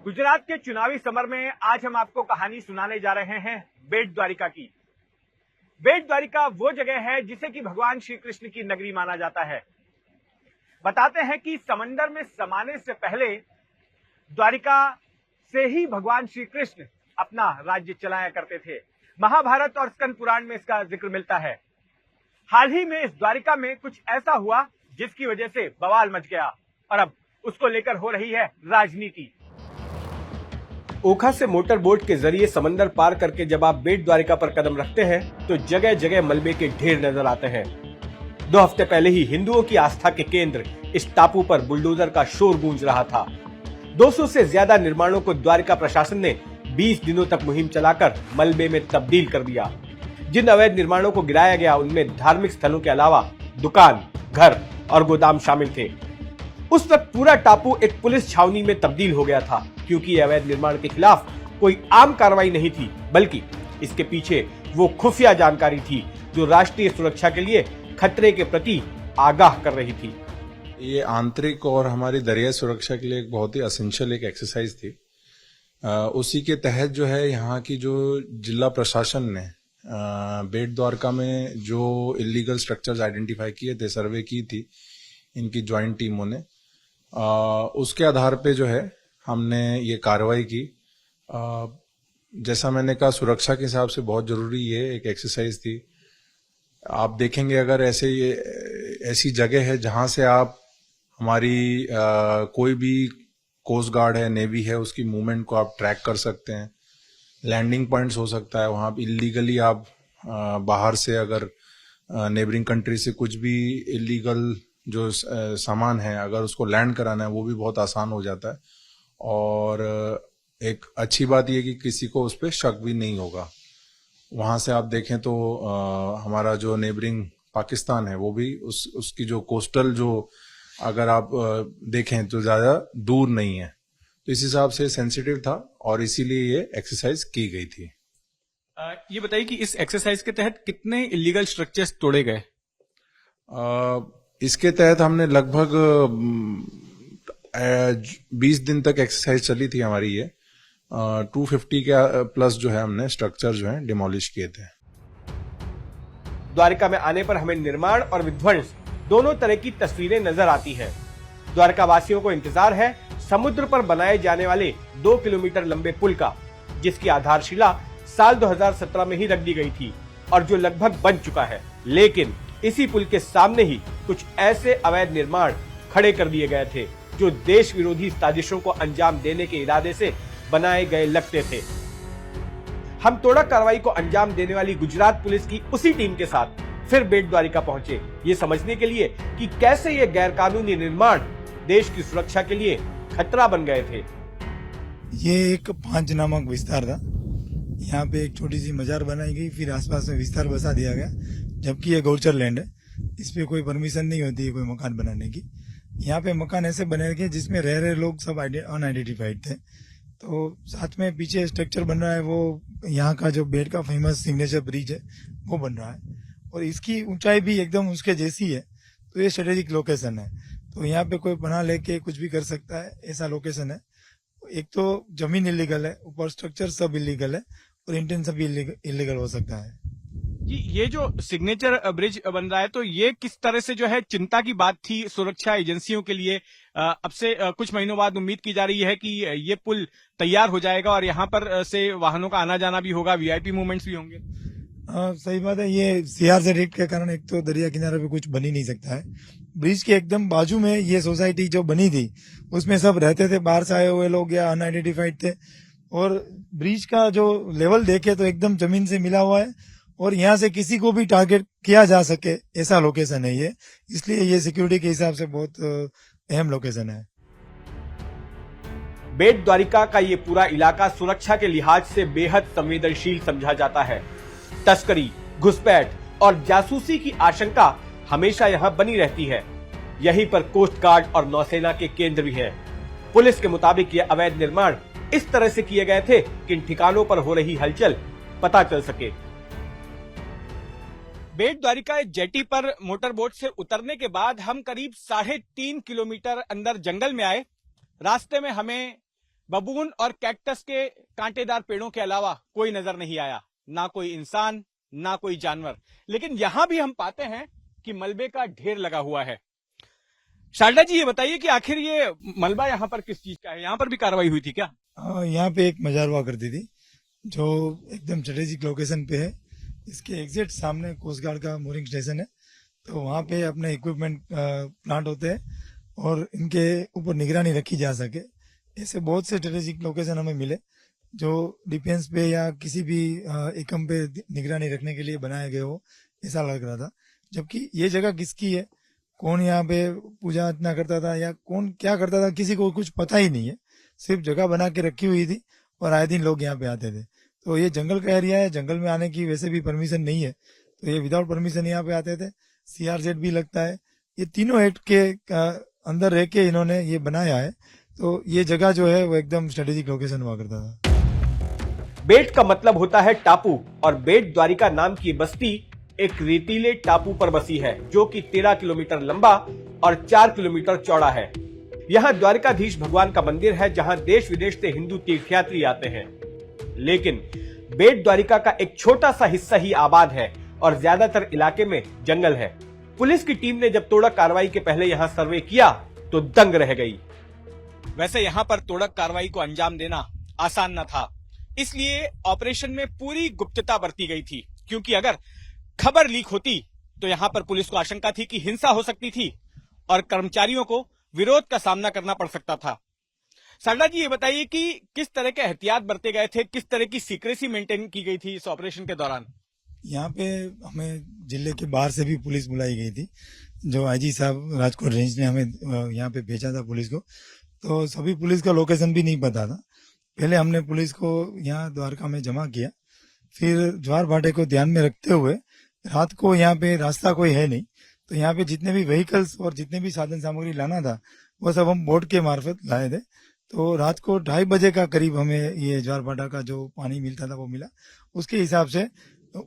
गुजरात के चुनावी समर में आज हम आपको कहानी सुनाने जा रहे हैं बेट द्वारिका की। बेट द्वारिका वो जगह है जिसे कि भगवान श्री कृष्ण की नगरी माना जाता है। बताते हैं कि समंदर में समाने से पहले द्वारिका से ही भगवान श्री कृष्ण अपना राज्य चलाया करते थे। महाभारत और स्कंद पुराण में इसका जिक्र मिलता है। हाल ही में इस द्वारिका में कुछ ऐसा हुआ जिसकी वजह से बवाल मच गया और अब उसको लेकर हो रही है राजनीति। ओखा से मोटर बोट के जरिए समंदर पार करके जब आप बेट द्वारिका पर कदम रखते हैं तो जगह जगह मलबे के ढेर नजर आते हैं। 2 हफ्ते पहले ही हिंदुओं की आस्था के केंद्र इस टापू पर बुलडोजर का शोर गूंज रहा था। 200 से ज्यादा निर्माणों को द्वारिका प्रशासन ने 20 दिनों तक मुहिम चलाकर मलबे में तब्दील कर दिया। जिन अवैध निर्माणों को गिराया गया उनमें धार्मिक स्थलों के अलावा दुकान, घर और गोदाम शामिल थे। उस वक्त पूरा टापू एक पुलिस छावनी में तब्दील हो गया था, क्योंकि अवैध निर्माण के खिलाफ कोई आम कार्रवाई नहीं थी, बल्कि इसके पीछे वो खुफिया जानकारी थी जो राष्ट्रीय सुरक्षा के लिए खतरे के प्रति आगाह कर रही थी। ये आंतरिक और हमारी दरियाई सुरक्षा के लिए एक बहुत ही एसेंशियल एक एक्सरसाइज थी। उसी के तहत जो है यहाँ की जो जिला प्रशासन ने बेट द्वारका में जो इलीगल स्ट्रक्चर्स आइडेंटिफाई किए थे, सर्वे की थी इनकी ज्वाइंट टीमों ने, उसके आधार पे जो है हमने ये कार्रवाई की। जैसा मैंने कहा, सुरक्षा के हिसाब से बहुत जरूरी ये एक एक्सरसाइज थी। आप देखेंगे अगर ऐसी जगह है जहां से आप हमारी कोई भी कोस्ट गार्ड है, नेवी है, उसकी मूवमेंट को आप ट्रैक कर सकते हैं। लैंडिंग पॉइंट्स हो सकता है, वहां इलीगली आप बाहर से अगर नेबरिंग कंट्री से कुछ भी इलीगल जो सामान है अगर उसको लैंड कराना है वो भी बहुत आसान हो जाता है। और एक अच्छी बात यह कि किसी को उस पर शक भी नहीं होगा। वहां से आप देखें तो हमारा जो नेबरिंग पाकिस्तान है वो भी उसकी जो कोस्टल जो अगर आप देखें तो ज्यादा दूर नहीं है, तो इस हिसाब से सेंसिटिव था और इसीलिए ये एक्सरसाइज की गई थी। ये बताइए कि इस एक्सरसाइज के तहत कितने इलीगल स्ट्रक्चर्स तोड़े गए? इसके तहत हमने लगभग 20 दिन तक एक्सरसाइज चली थी हमारी ये। 250 के प्लस जो है हमने स्ट्रक्चर जो है डिमोलिश किए थे। द्वारिका में आने पर हमें निर्माण और विध्वंस दोनों तरह की तस्वीरें नजर आती हैं। द्वारका वासियों को इंतजार है समुद्र पर बनाए जाने वाले 2 किलोमीटर लंबे पुल का, जिसकी आधारशिला साल 2017 में ही रख दी गई थी और जो लगभग बन चुका है। लेकिन इसी पुल के सामने ही कुछ ऐसे अवैध निर्माण खड़े कर दिए गए थे जो देश विरोधी साजिशों को अंजाम देने के इरादे से बनाए गए लगते थे। हम तोड़ा कार्रवाई को अंजाम देने वाली गुजरात पुलिस की उसी टीम के साथ फिर बेट द्वारिका पहुंचे, ये समझने के लिए कि कैसे ये गैरकानूनी निर्माण देश की सुरक्षा के लिए खतरा बन गए थे। ये एक 5 नामक विस्तार था। यहाँ पे एक छोटी सी मजार बनाई गई, फिर आसपास में विस्तार बसा दिया गया, जबकि ये गौचर लैंड है। इस पे कोई परमिशन नहीं होती है कोई मकान बनाने की। यहाँ पे मकान ऐसे बने गए जिसमें रह रहे लोग सब अनआइडेंटिफाइड थे। तो साथ में पीछे स्ट्रक्चर बन रहा है, वो यहाँ का जो बेट का फेमस सिग्नेचर ब्रिज है वो बन रहा है और इसकी ऊंचाई भी एकदम उसके जैसी है। तो ये स्ट्रेटेजिक लोकेशन है, तो यहाँ पे कोई पनाह लेके कुछ भी कर सकता है, ऐसा लोकेशन है। एक तो जमीन इलीगल है, ऊपर स्ट्रक्चर सब इलीगल है और इंटेंशन भी इलीगल हो सकता है। जी, ये जो सिग्नेचर ब्रिज बन रहा है तो ये किस तरह से जो है चिंता की बात थी सुरक्षा एजेंसियों के लिए? अब से कुछ महीनों बाद उम्मीद की जा रही है कि ये पुल तैयार हो जाएगा और यहाँ पर से वाहनों का आना जाना भी होगा, वीआईपी मूवमेंट्स भी होंगे। सही बात है। ये सीआरजेड एक्ट के कारण एक तो दरिया किनारे पे कुछ बन ही नहीं सकता है। ब्रिज के एकदम बाजू में ये सोसाइटी जो बनी थी उसमें सब रहते थे, बाहर से आए हुए लोग या अनआइडेंटिफाइड थे। और ब्रिज का जो लेवल देखे तो एकदम जमीन से मिला हुआ है और यहाँ से किसी को भी टारगेट किया जा सके ऐसा लोकेशन है ये, इसलिए ये सिक्योरिटी के हिसाब से बहुत अहम लोकेशन है। बेट द्वारिका का ये पूरा इलाका सुरक्षा के लिहाज से बेहद संवेदनशील समझा जाता है। तस्करी, घुसपैठ और जासूसी की आशंका हमेशा यहाँ बनी रहती है। यहीं पर कोस्ट गार्ड और नौसेना के केंद्र भी है। पुलिस के मुताबिक ये अवैध निर्माण इस तरह से किए गए थे कि इन ठिकानों पर हो रही हलचल पता चल सके। बेट द्वारिका जेटी पर मोटर बोट से उतरने के बाद हम करीब 3.5 किलोमीटर अंदर जंगल में आए। रास्ते में हमें बबून और कैक्टस के कांटेदार पेड़ों के अलावा कोई नजर नहीं आया, ना कोई इंसान ना कोई जानवर। लेकिन यहां भी हम पाते हैं कि मलबे का ढेर लगा हुआ है। शारदा जी, ये बताइए कि आखिर ये मलबा यहाँ पर किस चीज का है? यहाँ पर भी कार्रवाई हुई थी क्या? हाँ, यहाँ पे एक मजार हुआ करती थी जो एकदम स्ट्रेटेजिक लोकेशन पे है। इसके एग्जैक्ट सामने कोस्ट गार्ड का मूरिंग स्टेशन है, तो वहाँ पे अपने इक्विपमेंट प्लांट होते हैं और इनके ऊपर निगरानी रखी जा सके। ऐसे बहुत से स्ट्रेटेजिक लोकेशन हमें मिले जो डिफेंस पे या किसी भी एकम पे निगरानी रखने के लिए बनाए गए हो, ऐसा लग रहा था। जबकि ये जगह किसकी है, कौन यहाँ पे पूजा अर्चना करता था या कौन क्या करता था, किसी को कुछ पता ही नहीं है। सिर्फ जगह बना के रखी हुई थी और आए दिन लोग यहाँ पे आते थे। तो ये जंगल का एरिया है, जंगल में आने की वैसे भी परमिशन नहीं है, तो ये विदाउट परमिशन यहाँ पे आते थे। CRZ भी लगता है। ये तीनों एक्ट के अंदर रह के इन्होंने ये बनाया है, तो ये जगह जो है वो एकदम स्ट्रेटेजिक लोकेशन हुआ करता था। बेट का मतलब होता है टापू, और बेट द्वारिका नाम की बस्ती एक रेतीले टापू पर बसी है जो कि 13 किलोमीटर लंबा और 4 किलोमीटर चौड़ा है। यहाँ द्वारिकाधीश भगवान का मंदिर है जहाँ देश विदेश से हिंदू तीर्थयात्री आते हैं। लेकिन बेट द्वारिका का एक छोटा सा हिस्सा ही आबाद है और ज्यादातर इलाके में जंगल है। पुलिस की टीम ने जब तोड़क कार्रवाई के पहले यहाँ सर्वे किया तो दंग रह गई। वैसे यहाँ पर तोड़क कार्रवाई को अंजाम देना आसान न था, इसलिए ऑपरेशन में पूरी गुप्तता बरती गई थी, क्योंकि अगर खबर लीक होती तो यहाँ पर पुलिस को आशंका थी कि हिंसा हो सकती थी और कर्मचारियों को विरोध का सामना करना पड़ सकता था। सरदा जी, ये बताइए कि किस तरह के एहतियात बरते गए थे, किस तरह की सीक्रेसी मेंटेन की गई थी इस ऑपरेशन के दौरान? यहाँ पे हमें जिले के बाहर से भी पुलिस बुलाई गई थी। जो IG साहब राजकोट रेंज ने हमें यहाँ पे भेजा था पुलिस को, तो सभी पुलिस का लोकेशन भी नहीं पता था। पहले हमने पुलिस को यहाँ द्वारका में जमा किया, फिर ज्वार भाटे को ध्यान में रखते हुए रात को यहाँ पे रास्ता कोई है नहीं, तो यहाँ पे जितने भी व्हीकल्स और जितने भी साधन सामग्री लाना था वो सब हम बोट के मार्फत लाए थे। तो रात को 2:30 बजे का करीब हमें ये ज्वार भाटा का जो पानी मिलता था वो मिला। उसके हिसाब से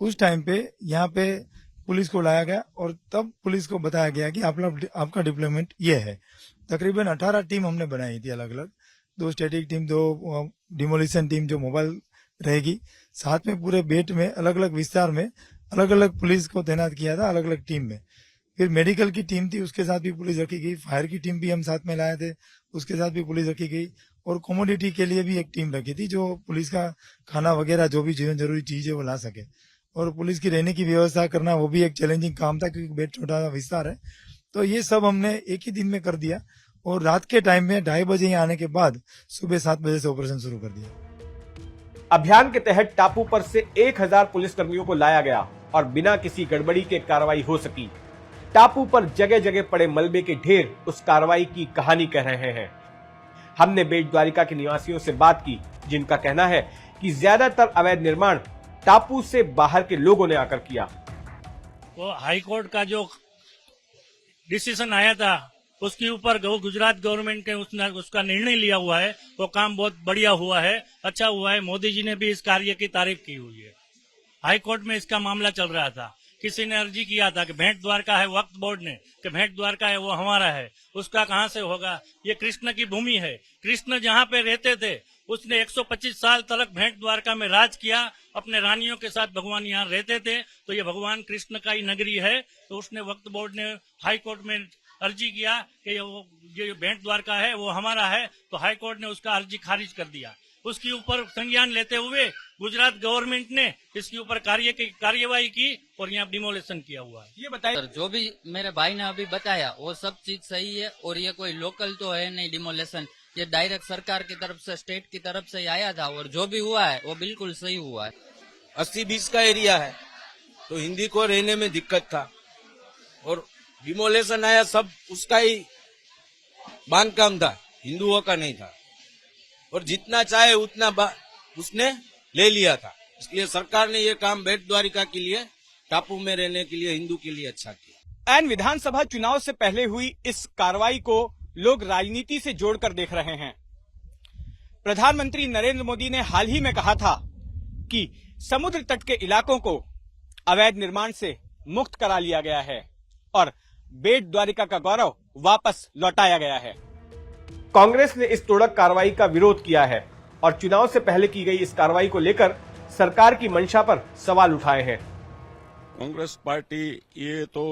उस टाइम पे यहाँ पे पुलिस को लाया गया और तब पुलिस को बताया गया कि आपका डिप्लॉयमेंट ये है। तकरीबन 18 टीम हमने बनाई थी अलग अलग, 2 स्टैटिक टीम, 2 डिमोलिशन टीम जो मोबाइल रहेगी, साथ में पूरे बेट में अलग अलग विस्तार में अलग अलग पुलिस को तैनात किया था अलग अलग टीम में। फिर मेडिकल की टीम थी, उसके साथ भी पुलिस रखी गई। फायर की टीम भी हम साथ में लाए थे, उसके साथ भी पुलिस रखी गई। और कमोडिटी के लिए भी एक टीम रखी थी जो पुलिस का खाना वगैरह जो भी जीवन जरूरी चीज है वो ला सके। और पुलिस की रहने की व्यवस्था करना वो भी एक चैलेंजिंग काम था क्योंकि बेट छोटा सा विस्तार है। तो ये सब हमने एक ही दिन में कर दिया और रात के टाइम में 2:30 बजे यहाँ आने के बाद सुबह 7 बजे से ऑपरेशन शुरू कर दिया। अभियान के तहत टापू पर से 1000 पुलिसकर्मियों को लाया गया और बिना किसी गड़बड़ी के कार्रवाई हो सकी। टापू पर जगह जगह पड़े मलबे के ढेर उस कार्रवाई की कहानी कह रहे हैं। हमने बेट द्वारिका के निवासियों से बात की, जिनका कहना है कि ज्यादातर अवैध निर्माण टापू से बाहर के लोगों ने आकर किया। वो हाई कोर्ट का जो डिसीजन आया था उसके ऊपर गुजरात गवर्नमेंट ने उसका निर्णय लिया हुआ है, वो काम बहुत बढ़िया हुआ है, अच्छा हुआ है। मोदी जी ने भी इस कार्य की तारीफ की हुई है। हाई कोर्ट में इसका मामला चल रहा था, किसी ने अर्जी किया था कि भेंट द्वारका है, वक्फ बोर्ड ने कि भेंट द्वारका है वो हमारा है, उसका कहां से होगा? ये कृष्ण की भूमि है। कृष्ण जहां पे रहते थे उसने 125 साल तक भेंट द्वारका में राज किया, अपने रानियों के साथ भगवान यहाँ रहते थे, तो ये भगवान कृष्ण का ही नगरी है। तो उसने वक्फ बोर्ड ने हाई कोर्ट में अर्जी किया कि ये भेंट द्वारका है वो हमारा है, तो हाई कोर्ट ने उसका अर्जी खारिज कर दिया। उसके ऊपर संज्ञान लेते हुए गुजरात गवर्नमेंट ने इसके ऊपर कार्यवाही की और यहाँ डिमोलेशन किया हुआ है। ये बताइए सर, जो भी मेरे भाई ने अभी बताया वो सब चीज सही है और ये कोई लोकल तो है नहीं डिमोलेशन, ये डायरेक्ट सरकार की तरफ से, स्टेट की तरफ से आया था और जो भी हुआ है वो बिल्कुल सही हुआ है। 80-20 का एरिया है तो हिंदी को रहने में दिक्कत था और डिमोलेशन आया, सब उसका ही बांधकाम था, हिंदुओं का नहीं था और जितना चाहे उतना उसने ले लिया था। इसलिए सरकार ने ये काम बेट द्वारिका के लिए, टापू में रहने के लिए, हिंदू के लिए अच्छा किया। एन विधानसभा चुनाव से पहले हुई इस कार्रवाई को लोग राजनीति से जोड़कर देख रहे हैं। प्रधानमंत्री नरेंद्र मोदी ने हाल ही में कहा था कि समुद्र तट के इलाकों को अवैध निर्माण से मुक्त करा लिया गया है और बेट द्वारिका का गौरव वापस लौटाया गया है। कांग्रेस ने इस तोड़क कार्रवाई का विरोध किया है और चुनाव से पहले की गई इस कार्रवाई को लेकर सरकार की मंशा पर सवाल उठाए हैं। कांग्रेस पार्टी ये तो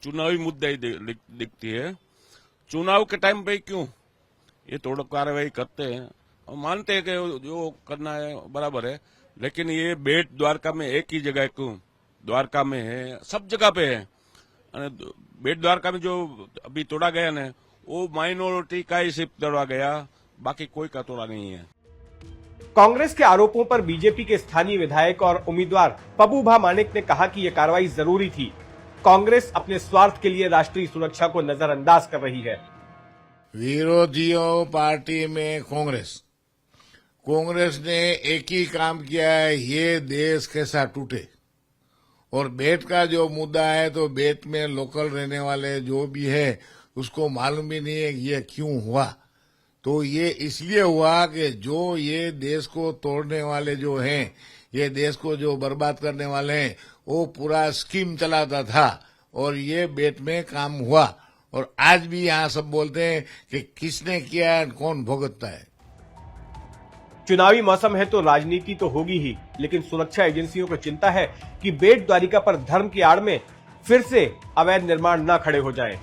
चुनावी मुद्दा ही दिखती है। चुनाव के टाइम पे क्यों ये तोड़क कार्रवाई करते हैं? और मानते हैं कि जो करना है बराबर है, लेकिन ये बेट द्वारका में एक ही जगह क्यों? द्वारका में है, सब जगह पे है। बेट द्वारका में जो अभी तोड़ा गया ना, वो माइनॉरिटी का ही सिर्फ तोड़ा गया, बाकी कोई का तोड़ा नहीं है। कांग्रेस के आरोपों पर बीजेपी के स्थानीय विधायक और उम्मीदवार पबूभा मानिक ने कहा कि यह कार्रवाई जरूरी थी। कांग्रेस अपने स्वार्थ के लिए राष्ट्रीय सुरक्षा को नजरअंदाज कर रही है। विरोधियों पार्टी में कांग्रेस ने एक ही काम किया है, ये देश कैसा टूटे। और बेट का जो मुद्दा है, तो बेट में लोकल रहने वाले जो भी है उसको मालूम भी नहीं है ये क्यों हुआ। तो ये इसलिए हुआ कि जो ये देश को तोड़ने वाले जो हैं, ये देश को जो बर्बाद करने वाले हैं, वो पूरा स्कीम चलाता था और ये बेट में काम हुआ। और आज भी यहाँ सब बोलते हैं कि किसने किया है, कौन भुगतता है। चुनावी मौसम है तो राजनीति तो होगी ही, लेकिन सुरक्षा एजेंसियों को चिंता है कि बेट द्वारिका पर धर्म की आड़ में फिर से अवैध निर्माण न खड़े हो जाएं।